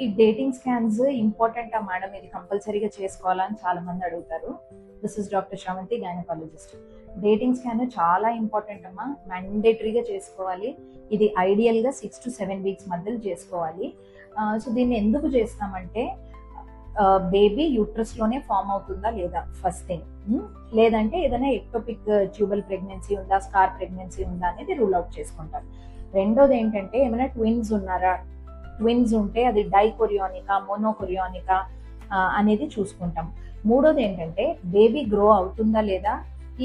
ఈ dating scans ఇంపార్టెంటా madam, ఇది కంపల్సరీగా చేసుకోవాలని చాలా మంది అడుగుతారు. This is doctor Sravanthi, gynaecologist. Dating scan చాలా ఇంపార్టెంట్ అమ్మా, మ్యాండేటరీగా చేసుకోవాలి. ఇది ఐడియల్గా 6 to 7 వీక్స్ మధ్యలో చేసుకోవాలి. సో దీన్ని ఎందుకు చేస్తామంటే బేబీ యూట్రస్ లోనే ఫామ్ అవుతుందా లేదా ఫస్ట్ థింగ్, లేదంటే ఏదైనా ఎక్టోపిక్ ట్యూబల్ ప్రెగ్నెన్సీ ఉందా, స్కార్ ప్రెగ్నెన్సీ ఉందా అనేది రూల్ అవుట్ చేసుకుంటాం. రెండోది ఏంటంటే ఏమైనా ట్విన్స్ ఉన్నారా, ట్విన్స్ ఉంటే అది డైకొరియానికా మోనోకొరియానికా అనేది చూసుకుంటాం. మూడోది ఏంటంటే బేబీ గ్రో అవుతుందా లేదా,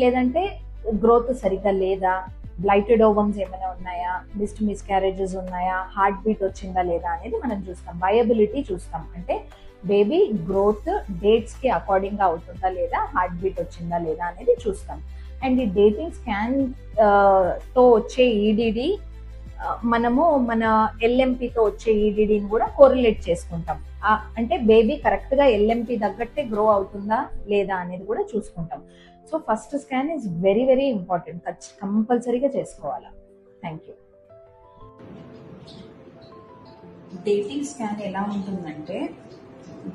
లేదంటే గ్రోత్ సరిగ్గా లేదా, బ్లైటెడ్ ఓవమ్స్ ఏమైనా ఉన్నాయా, మిస్క్యారేజెస్ ఉన్నాయా, హార్ట్ బీట్ వచ్చిందా లేదా అనేది మనం చూస్తాం. వయబిలిటీ చూస్తాం, అంటే బేబీ గ్రోత్ డేట్స్ కి అకార్డింగ్ గా అవుతుందా లేదా, హార్ట్ బీట్ వచ్చిందా లేదా అనేది చూస్తాం. అండ్ ఈ డేటింగ్ స్కాన్ తో వచ్చే ఈడిడి మనము మన ఎల్ఎంపితో వచ్చే ఈడిడిని కూడా కోరిలేట్ చేసుకుంటాం. అంటే బేబీ కరెక్ట్ గా ఎల్ఎంపి తగ్గట్టే గ్రో అవుతుందా లేదా అనేది కూడా చూసుకుంటాం. So first scan is very very important, కంపల్సరీగా చేసుకోవాలా. Thank you. డేటింగ్ స్కాన్ ఎలా ఉంటుందంటే,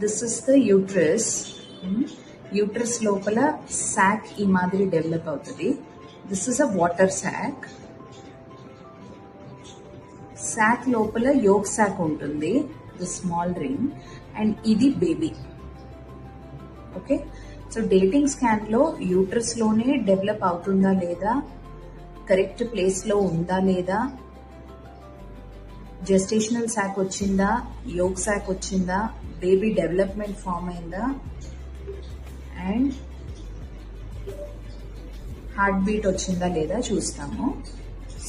this is the uterus. Uterus లోపల సాక్ ఈ మాదిరి డెవలప్ అవుతుంది. దిస్ ఇస్ అ వాటర్ సాక్. సాక్ లోపల యోగ్ సాక్ ఉంటుంది, ది స్మాల్ రింగ్, అండ్ ఇది baby. Okay, so dating scan లో యూట్రస్ లోనే డెవలప్ అవుతుందా లేదా, కరెక్ట్ ప్లేస్ లో ఉందా లేదా, జెస్టేషనల్ సాక్ వచ్చిందా, యోగ్ సాక్ వచ్చిందా, బేబీ డెవలప్మెంట్ ఫామ్ అయిందా, అండ్ హార్ట్ బీట్ వచ్చిందా లేదా చూస్తాము.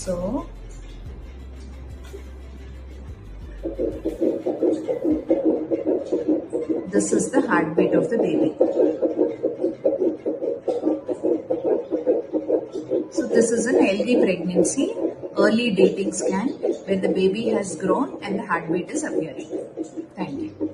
So this is the heartbeat of the baby. So this is an healthy pregnancy, early dating scan where the baby has grown and the heartbeat is appearing. Thank you.